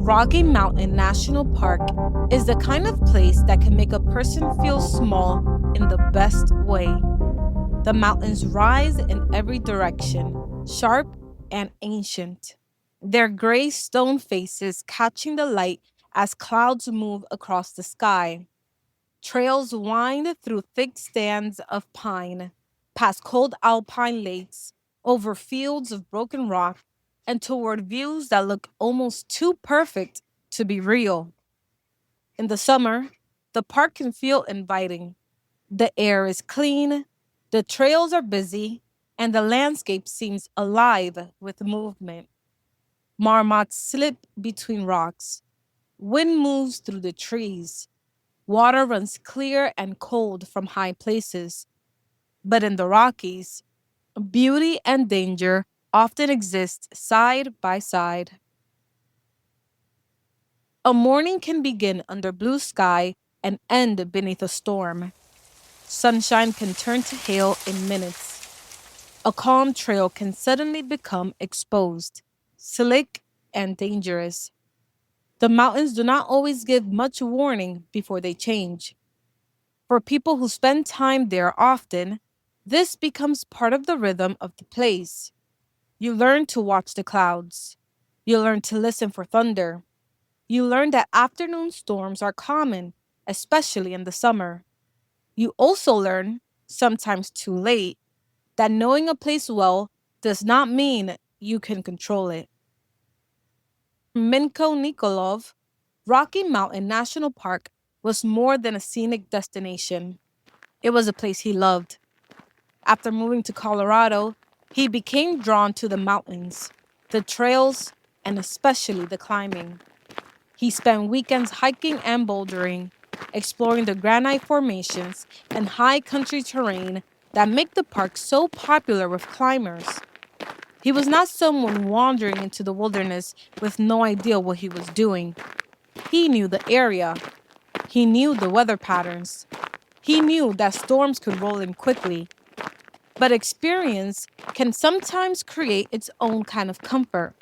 Rocky Mountain National Park is the kind of place that can make a person feel small in the best way. The mountains rise in every direction, sharp and ancient. Their gray stone faces catching the light as clouds move across the sky. Trails wind through thick stands of pine, past cold alpine lakes, over fields of broken rock, and toward views that look almost too perfect to be real. In the summer, the park can feel inviting. The air is clean, the trails are busy, and the landscape seems alive with movement. Marmots slip between rocks. Wind moves through the trees. Water runs clear and cold from high places. But in the Rockies, beauty and danger often exist side by side. A morning can begin under blue sky and end beneath a storm. Sunshine can turn to hail in minutes. A calm trail can suddenly become exposed, slick, and dangerous. The mountains do not always give much warning before they change. For people who spend time there often, this becomes part of the rhythm of the place. You learn to watch the clouds. You learn to listen for thunder. You learn that afternoon storms are common, especially in the summer. You also learn, sometimes too late, that knowing a place well does not mean you can control it. Minko Nikolov, Rocky Mountain National Park was more than a scenic destination. It was a place he loved. After moving to Colorado, he became drawn to the mountains, the trails, and especially the climbing. He spent weekends hiking and bouldering, exploring the granite formations and high country terrain that make the park so popular with climbers. He was not someone wandering into the wilderness with no idea what he was doing. He knew the area. He knew the weather patterns. He knew that storms could roll in quickly. But experience can sometimes create its own kind of comfort.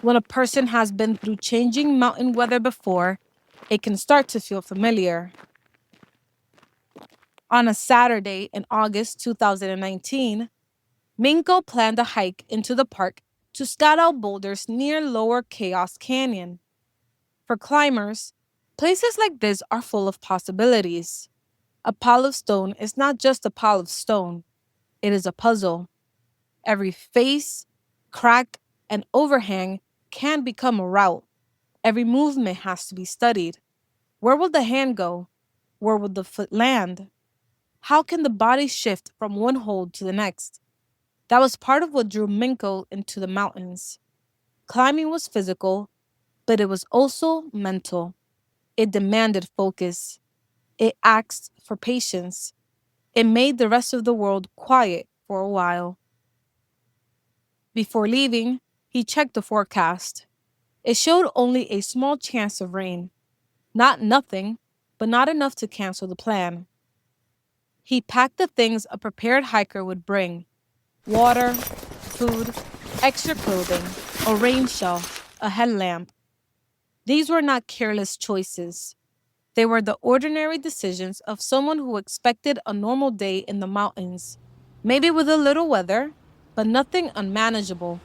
When a person has been through changing mountain weather before, it can start to feel familiar. On a Saturday in August 2019, Minko planned a hike into the park to scout out boulders near Lower Chaos Canyon. For climbers, places like this are full of possibilities. A pile of stone is not just a pile of stone, it is a puzzle. Every face, crack, and overhang can become a route. Every movement has to be studied. Where will the hand go? Where will the foot land? How can the body shift from one hold to the next? That was part of what drew Minko into the mountains. Climbing was physical, but it was also mental. It demanded focus. It asked for patience. It made the rest of the world quiet for a while. Before leaving, he checked the forecast. It showed only a small chance of rain. Not nothing, but not enough to cancel the plan. He packed the things a prepared hiker would bring: water, food, extra clothing, a rain shelf, a headlamp. These were not careless choices. They were the ordinary decisions of someone who expected a normal day in the mountains, maybe with a little weather, but nothing unmanageable.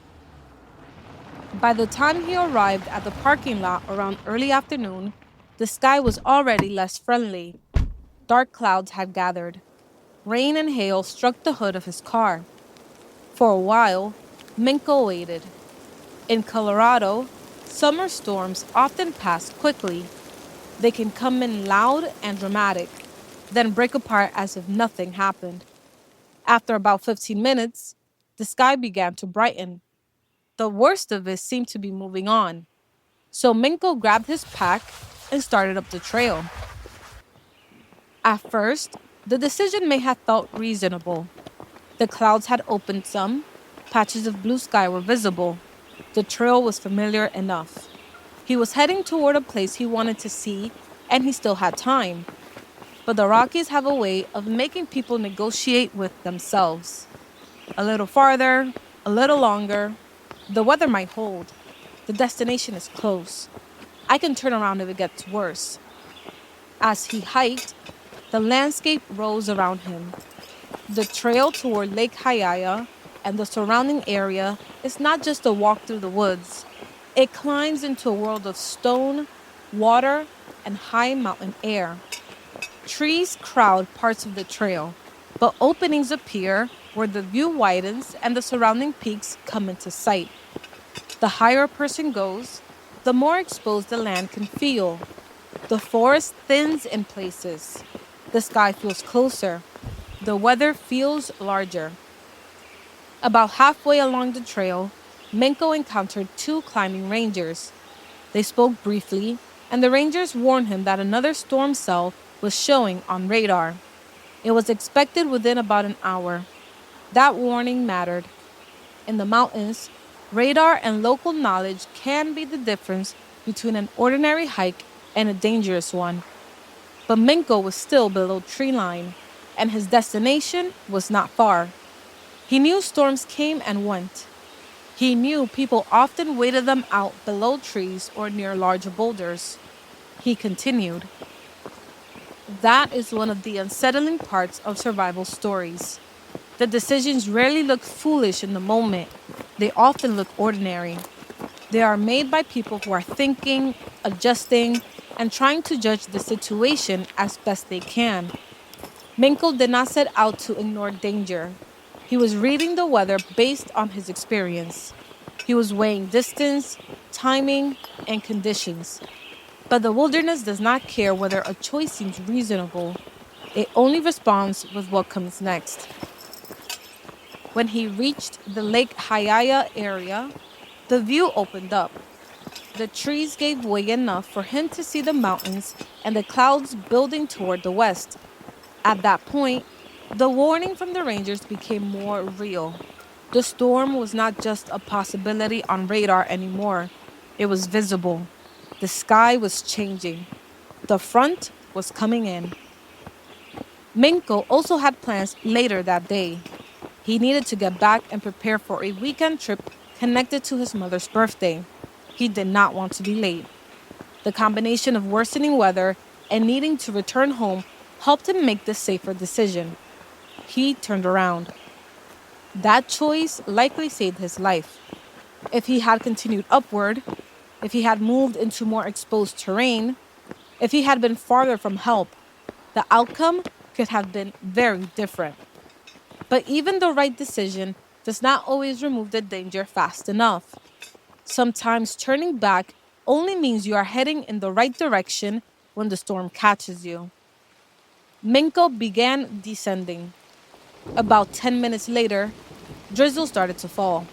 By the time he arrived at the parking lot around early afternoon, the sky was already less friendly. Dark clouds had gathered. Rain and hail struck the hood of his car. For a while, Minko waited. In Colorado, summer storms often pass quickly. They can come in loud and dramatic, then break apart as if nothing happened. After about 15 minutes, the sky began to brighten. The worst of it seemed to be moving on. So Minko grabbed his pack and started up the trail. At first, the decision may have felt reasonable. The clouds had opened some, patches of blue sky were visible. The trail was familiar enough. He was heading toward a place he wanted to see, and he still had time. But the Rockies have a way of making people negotiate with themselves. A little farther, a little longer. The weather might hold. The destination is close. I can turn around if it gets worse. As he hiked, the landscape rose around him. The trail toward Lake Hayaya and the surrounding area is not just a walk through the woods. It climbs into a world of stone, water, and high mountain air. Trees crowd parts of the trail, but openings appear where the view widens and the surrounding peaks come into sight. The higher a person goes, the more exposed the land can feel. The forest thins in places. The sky feels closer. The weather feels larger. About halfway along the trail, Minko encountered two climbing rangers. They spoke briefly, and the rangers warned him that another storm cell was showing on radar. It was expected within about an hour. That warning mattered. In the mountains, radar and local knowledge can be the difference between an ordinary hike and a dangerous one. But Minko was still below tree line, and his destination was not far. He knew storms came and went. He knew people often waited them out below trees or near large boulders. He continued. That is one of the unsettling parts of survival stories. The decisions rarely look foolish in the moment. They often look ordinary. They are made by people who are thinking, adjusting, and trying to judge the situation as best they can. Minko did not set out to ignore danger. He was reading the weather based on his experience. He was weighing distance, timing, and conditions. But the wilderness does not care whether a choice seems reasonable. It only responds with what comes next. When he reached the Lake Hayaya area, the view opened up. The trees gave way enough for him to see the mountains and the clouds building toward the west. At that point, the warning from the rangers became more real. The storm was not just a possibility on radar anymore. It was visible. The sky was changing. The front was coming in. Minko also had plans later that day. He needed to get back and prepare for a weekend trip connected to his mother's birthday. He did not want to be late. The combination of worsening weather and needing to return home helped him make the safer decision. He turned around. That choice likely saved his life. If he had continued upward, if he had moved into more exposed terrain, if he had been farther from help, the outcome could have been very different. But even the right decision does not always remove the danger fast enough. Sometimes turning back only means you are heading in the right direction when the storm catches you. Minko began descending. About 10 minutes later, drizzle started to fall.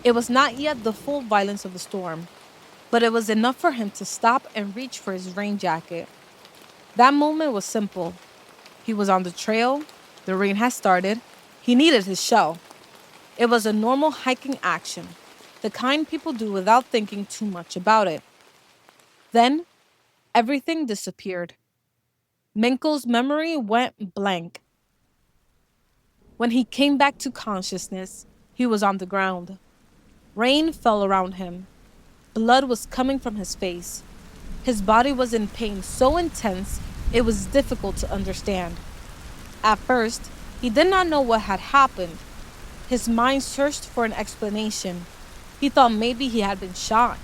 It was not yet the full violence of the storm, but it was enough for him to stop and reach for his rain jacket. That moment was simple. He was on the trail, the rain had started, he needed his shell. It was a normal hiking action, the kind people do without thinking too much about it. Then, everything disappeared. Minko's memory went blank. When he came back to consciousness, he was on the ground. Rain fell around him. Blood was coming from his face. His body was in pain so intense it was difficult to understand. At first, he did not know what had happened. His mind searched for an explanation. He thought maybe he had been shot.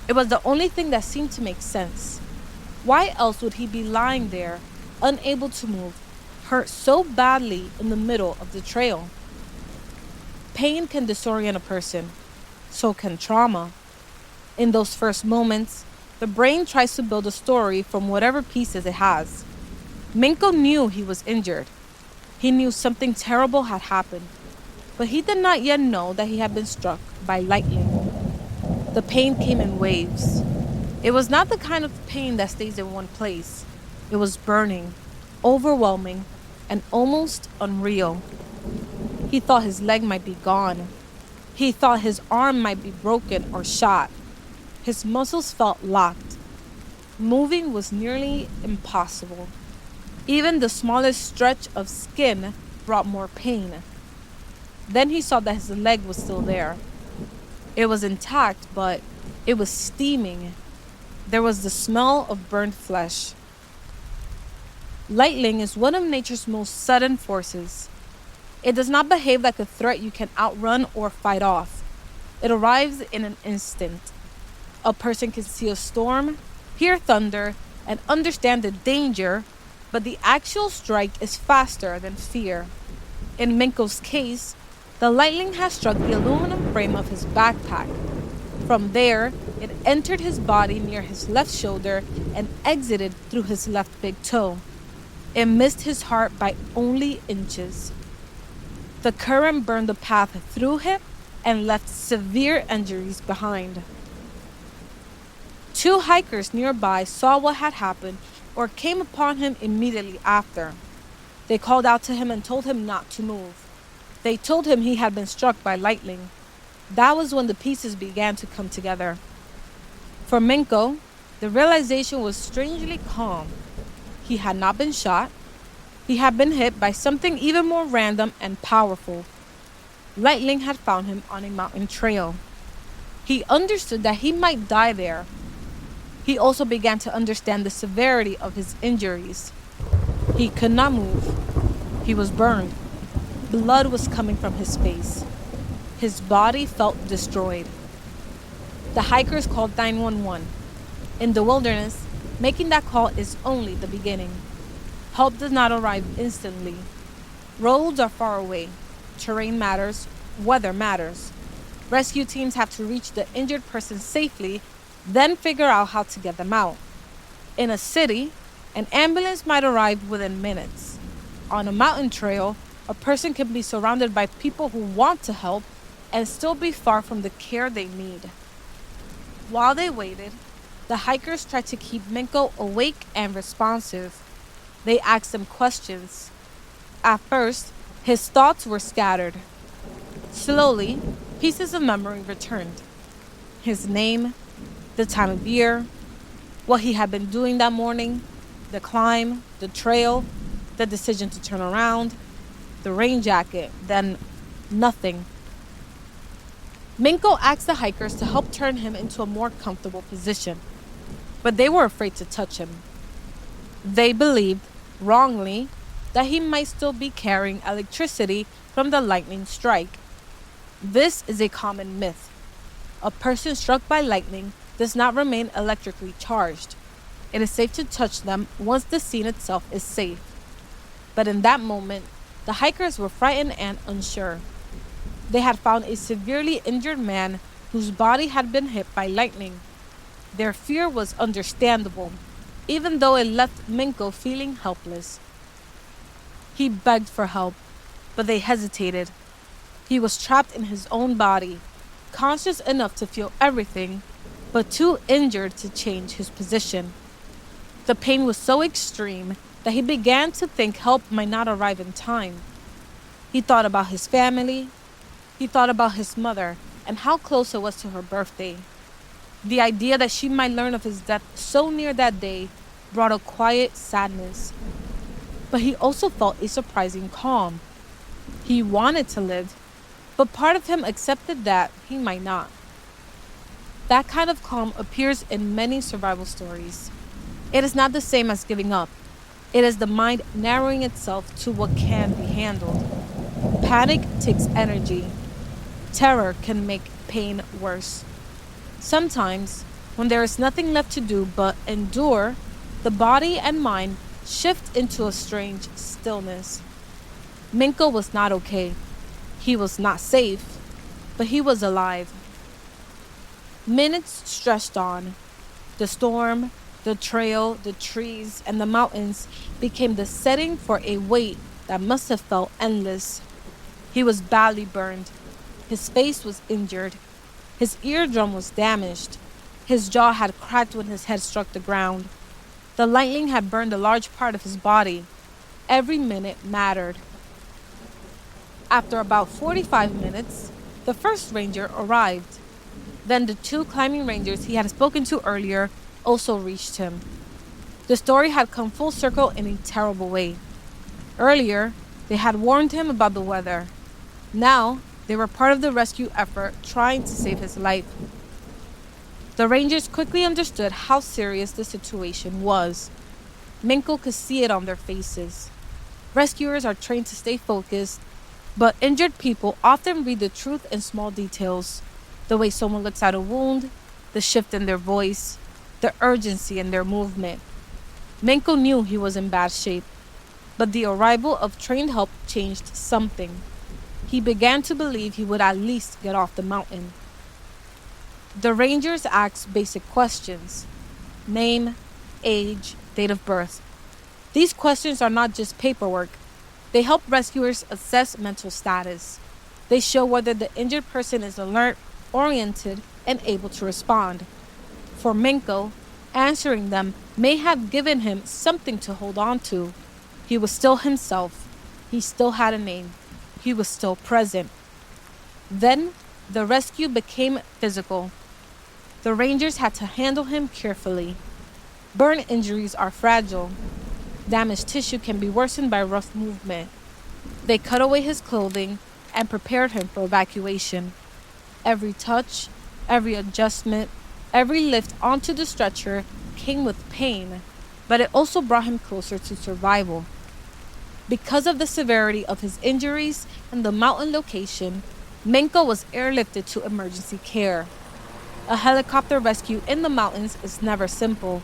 It was the only thing that seemed to make sense. Why else would he be lying there, unable to move, hurt so badly in the middle of the trail? Pain can disorient a person. So can trauma. In those first moments, the brain tries to build a story from whatever pieces it has. Minko knew he was injured. He knew something terrible had happened, but he did not yet know that he had been struck by lightning. The pain came in waves. It was not the kind of pain that stays in one place. It was burning, overwhelming, and almost unreal. He thought his leg might be gone. He thought his arm might be broken or shot. His muscles felt locked. Moving was nearly impossible. Even the smallest stretch of skin brought more pain. Then he saw that his leg was still there. It was intact, but it was steaming. There was the smell of burned flesh. Lightning is one of nature's most sudden forces. It does not behave like a threat you can outrun or fight off. It arrives in an instant. A person can see a storm, hear thunder, and understand the danger, but the actual strike is faster than fear. In Minko's case, the lightning had struck the aluminum frame of his backpack. From there, it entered his body near his left shoulder and exited through his left big toe. It missed his heart by only inches. The current burned the path through him and left severe injuries behind. Two hikers nearby saw what had happened or came upon him immediately after. They called out to him and told him not to move. They told him he had been struck by lightning. That was when the pieces began to come together. For Minko, the realization was strangely calm. He had not been shot. He had been hit by something even more random and powerful. Lightning had found him on a mountain trail. He understood that he might die there. He also began to understand the severity of his injuries. He could not move. He was burned. Blood was coming from his face. His body felt destroyed. The hikers called 911. In the wilderness, making that call is only the beginning. Help does not arrive instantly. Roads are far away. Terrain matters. Weather matters. Rescue teams have to reach the injured person safely, then figure out how to get them out. In a city, an ambulance might arrive within minutes. On a mountain trail, a person can be surrounded by people who want to help and still be far from the care they need. While they waited, the hikers tried to keep Minko awake and responsive. They asked him questions. At first, his thoughts were scattered. Slowly, pieces of memory returned. His name, the time of year, what he had been doing that morning, the climb, the trail, the decision to turn around, the rain jacket, then nothing. Minko asked the hikers to help turn him into a more comfortable position, but they were afraid to touch him. They believed, wrongly, that he might still be carrying electricity from the lightning strike. This is a common myth. A person struck by lightning does not remain electrically charged. It is safe to touch them once the scene itself is safe. But in that moment, the hikers were frightened and unsure. They had found a severely injured man whose body had been hit by lightning. Their fear was understandable, even though it left Minko feeling helpless. He begged for help, but they hesitated. He was trapped in his own body, conscious enough to feel everything, but too injured to change his position. The pain was so extreme that he began to think help might not arrive in time. He thought about his family. He thought about his mother and how close it was to her birthday. The idea that she might learn of his death so near that day brought a quiet sadness. But he also felt a surprising calm. He wanted to live, but part of him accepted that he might not. That kind of calm appears in many survival stories. It is not the same as giving up. It is the mind narrowing itself to what can be handled. Panic takes energy. Terror can make pain worse. Sometimes, when there is nothing left to do but endure, the body and mind shift into a strange stillness. Minko was not okay. He was not safe, but he was alive. Minutes stretched on. The storm, the trail, the trees, and the mountains became the setting for a wait that must have felt endless. He was badly burned. His face was injured. His eardrum was damaged. His jaw had cracked when his head struck the ground. The lightning had burned a large part of his body. Every minute mattered. After about 45 minutes, the first ranger arrived. Then the two climbing rangers he had spoken to earlier also reached him. The story had come full circle in a terrible way. Earlier, they had warned him about the weather. Now, they were part of the rescue effort trying to save his life. The Rangers quickly understood how serious the situation was. Minko could see it on their faces. Rescuers are trained to stay focused, but injured people often read the truth in small details: the way someone looks at a wound, the shift in their voice, the urgency in their movement. Minko knew he was in bad shape, but the arrival of trained help changed something. He began to believe he would at least get off the mountain. The Rangers asked basic questions: name, age, date of birth. These questions are not just paperwork, they help rescuers assess mental status. They show whether the injured person is alert, oriented, and able to respond. For Minko, answering them may have given him something to hold on to. He was still himself. He still had a name. He was still present. Then the rescue became physical. The Rangers had to handle him carefully. Burn injuries are fragile. Damaged tissue can be worsened by rough movement. They cut away his clothing and prepared him for evacuation. Every touch, every adjustment, every lift onto the stretcher came with pain, but it also brought him closer to survival. Because of the severity of his injuries and the mountain location, Minko was airlifted to emergency care. A helicopter rescue in the mountains is never simple.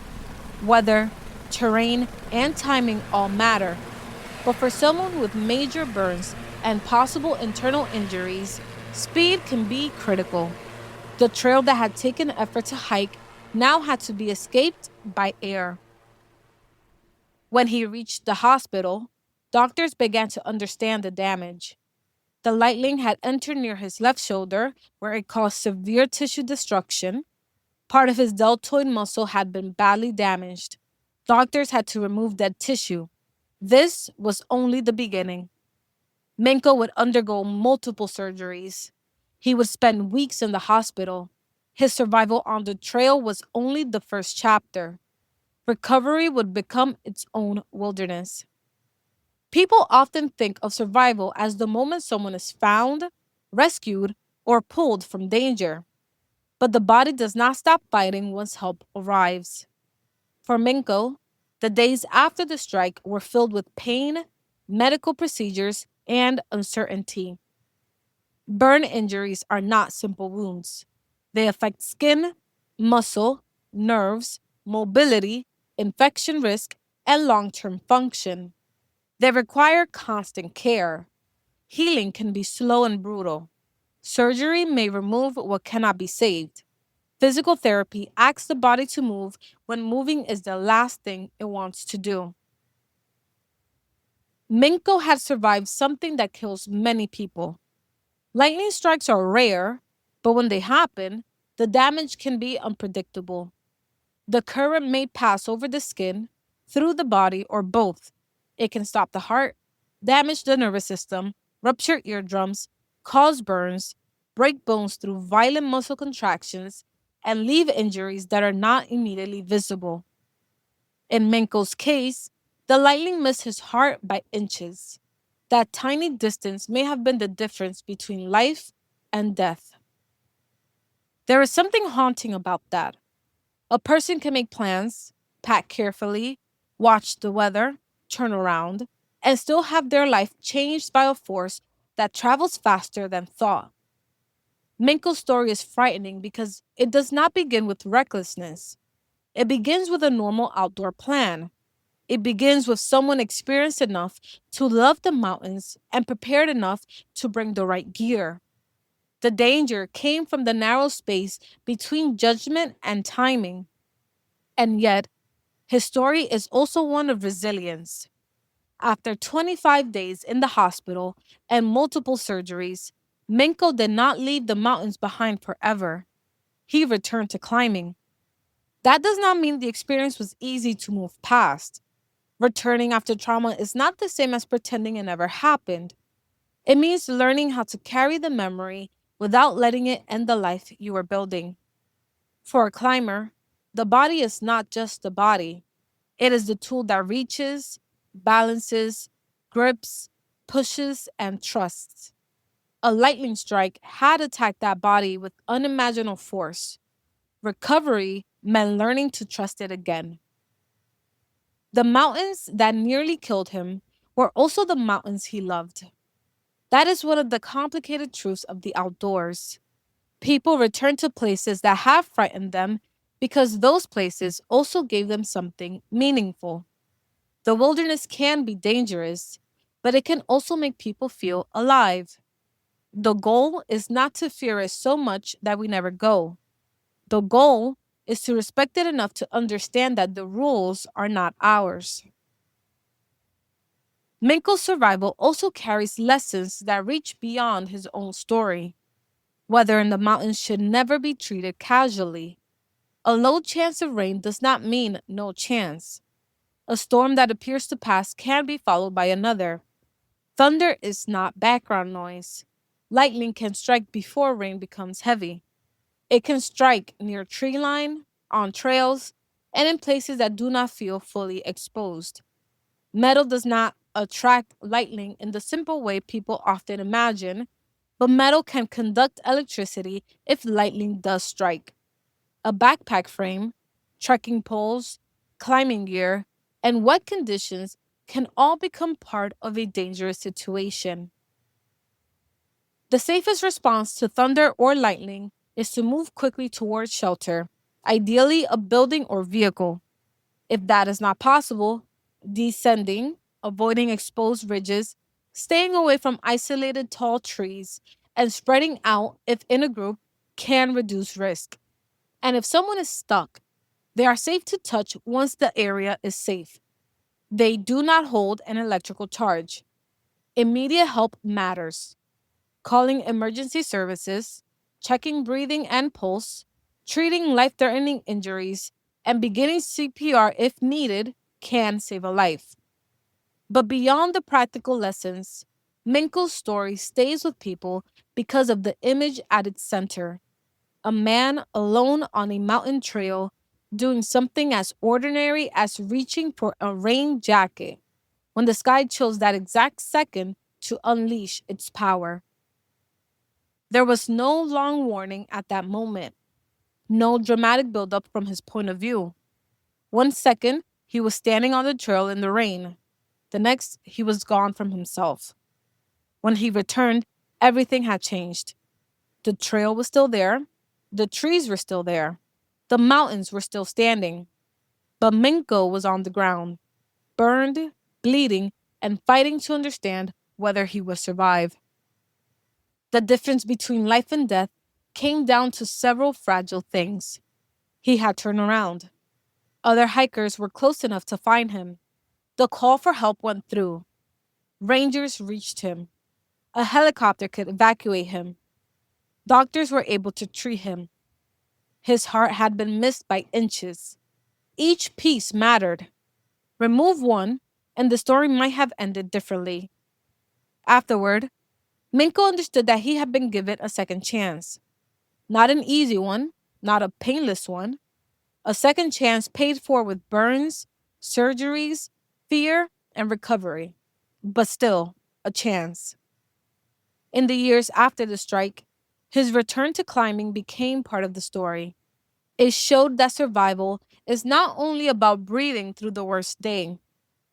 Weather, terrain, and timing all matter. But for someone with major burns and possible internal injuries, speed can be critical. The trail that had taken effort to hike now had to be escaped by air. When he reached the hospital, doctors began to understand the damage. The lightning had entered near his left shoulder, where it caused severe tissue destruction. Part of his deltoid muscle had been badly damaged. Doctors had to remove dead tissue. This was only the beginning. Minko would undergo multiple surgeries. He would spend weeks in the hospital. His survival on the trail was only the first chapter. Recovery would become its own wilderness. People often think of survival as the moment someone is found, rescued, or pulled from danger. But the body does not stop fighting once help arrives. For Minko, the days after the strike were filled with pain, medical procedures, and uncertainty. Burn injuries are not simple wounds. They affect skin, muscle, nerves, mobility, infection risk, and long term function. They require constant care. Healing can be slow and brutal. Surgery may remove what cannot be saved. Physical therapy asks the body to move when moving is the last thing it wants to do. Minko had survived something that kills many people. Lightning strikes are rare, but when they happen, the damage can be unpredictable. The current may pass over the skin, through the body, or both. It can stop the heart, damage the nervous system, rupture eardrums, cause burns, break bones through violent muscle contractions, and leave injuries that are not immediately visible. In Minko's case, the lightning missed his heart by inches. That tiny distance may have been the difference between life and death. There is something haunting about that. A person can make plans, pack carefully, watch the weather, turn around, and still have their life changed by a force that travels faster than thought. Minko's story is frightening because it does not begin with recklessness. It begins with a normal outdoor plan. It begins with someone experienced enough to love the mountains and prepared enough to bring the right gear. The danger came from the narrow space between judgment and timing. And yet, his story is also one of resilience. After 25 days in the hospital and multiple surgeries, Minko did not leave the mountains behind forever. He returned to climbing. That does not mean the experience was easy to move past. Returning after trauma is not the same as pretending it never happened. It means learning how to carry the memory without letting it end the life you are building. For a climber, the body is not just the body. It is the tool that reaches, balances, grips, pushes, and trusts. A lightning strike had attacked that body with unimaginable force. Recovery meant learning to trust it again. The mountains that nearly killed him were also the mountains he loved. That is one of the complicated truths of the outdoors. People return to places that have frightened them because those places also gave them something meaningful. The wilderness can be dangerous, but it can also make people feel alive. The goal is not to fear it so much that we never go. The goal is to respect it enough to understand that the rules are not ours. Minko's survival also carries lessons that reach beyond his own story. Weather in the mountains should never be treated casually. A low chance of rain does not mean no chance. A storm that appears to pass can be followed by another. Thunder is not background noise. Lightning can strike before rain becomes heavy. It can strike near tree line, on trails, and in places that do not feel fully exposed. Metal does not attract lightning in the simple way people often imagine, but metal can conduct electricity if lightning does strike. A backpack frame, trekking poles, climbing gear, and wet conditions can all become part of a dangerous situation. The safest response to thunder or lightning is to move quickly towards shelter, ideally a building or vehicle. If that is not possible, descending, avoiding exposed ridges, staying away from isolated tall trees, and spreading out if in a group can reduce risk. And if someone is stuck, they are safe to touch once the area is safe. They do not hold an electrical charge. Immediate help matters. Calling emergency services, checking breathing and pulse, treating life threatening injuries, and beginning CPR if needed can save a life. But beyond the practical lessons, Minko's story stays with people because of the image at its center. A man alone on a mountain trail doing something as ordinary as reaching for a rain jacket when the sky chose that exact second to unleash its power. There was no long warning at that moment, no dramatic buildup from his point of view. One second, he was standing on the trail in the rain. The next, he was gone from himself. When he returned, everything had changed. The trail was still there, the trees were still there, the mountains were still standing. But Minko was on the ground, burned, bleeding, and fighting to understand whether he would survive. The difference between life and death came down to several fragile things. He had turned around. Other hikers were close enough to find him. The call for help went through. Rangers reached him. A helicopter could evacuate him. Doctors were able to treat him. His heart had been missed by inches. Each piece mattered. Remove one, and the story might have ended differently. Afterward, Minko understood that he had been given a second chance. Not an easy one, not a painless one. A second chance paid for with burns, surgeries, fear, and recovery. But still, a chance. In the years after the strike, his return to climbing became part of the story. It showed that survival is not only about breathing through the worst day,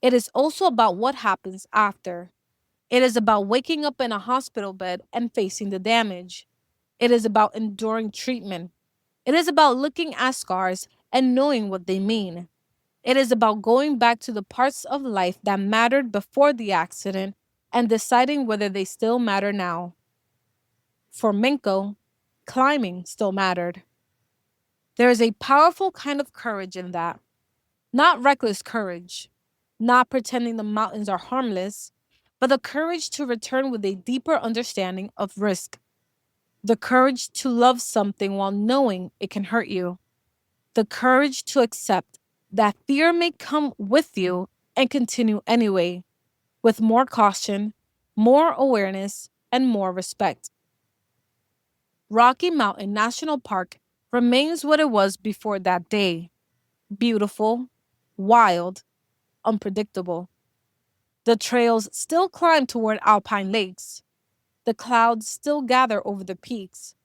it is also about what happens after. It is about waking up in a hospital bed and facing the damage. It is about enduring treatment. It is about looking at scars and knowing what they mean. It is about going back to the parts of life that mattered before the accident and deciding whether they still matter now. For Minko, climbing still mattered. There is a powerful kind of courage in that. Not reckless courage, not pretending the mountains are harmless, but the courage to return with a deeper understanding of risk. The courage to love something while knowing it can hurt you. The courage to accept that fear may come with you and continue anyway, with more caution, more awareness, and more respect. Rocky Mountain National Park remains what it was before that day: beautiful, wild, unpredictable. The trails still climb toward alpine lakes. The clouds still gather over the peaks.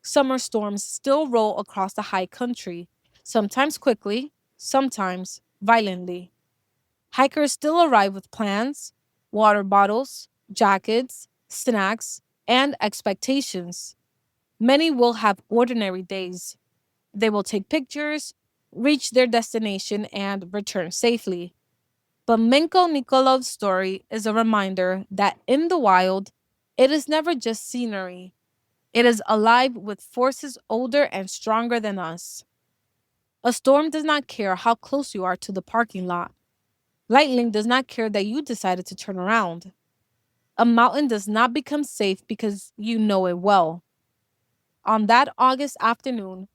summer storms still roll across the high country, sometimes quickly, sometimes violently. Hikers still arrive with plans, water bottles, jackets, snacks, and expectations. Many will have ordinary days. They will take pictures, reach their destination, and return safely. But Minko Nikolov's story is a reminder that in the wild, it is never just scenery. It is alive with forces older and stronger than us. A storm does not care how close you are to the parking lot. Lightning does not care that you decided to turn around. A mountain does not become safe because you know it well. On that August afternoon,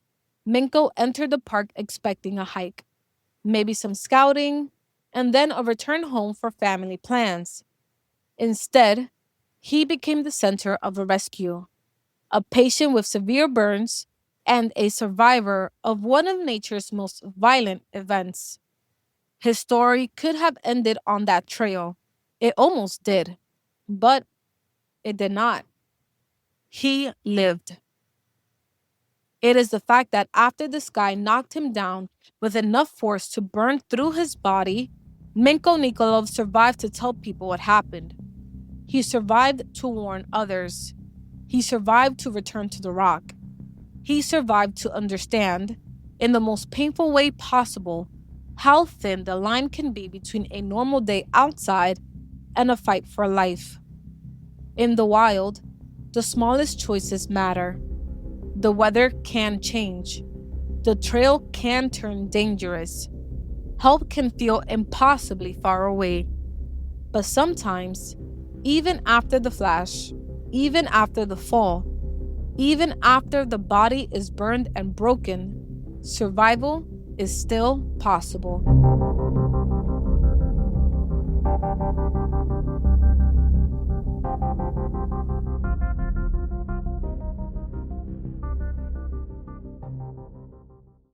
Minko entered the park expecting a hike, maybe some scouting, and then a return home for family plans. Instead, he became the center of a rescue, a patient with severe burns, and a survivor of one of nature's most violent events. His story could have ended on that trail. It almost did, but it did not. He lived. It is the fact that after the sky knocked him down with enough force to burn through his body, Minko Nikolov survived to tell people what happened. He survived to warn others. He survived to return to the rock. He survived to understand, in the most painful way possible, how thin the line can be between a normal day outside and a fight for life. In the wild, the smallest choices matter. The weather can change. The trail can turn dangerous. Help can feel impossibly far away. But sometimes, even after the flash, even after the fall, even after the body is burned and broken, survival is still possible.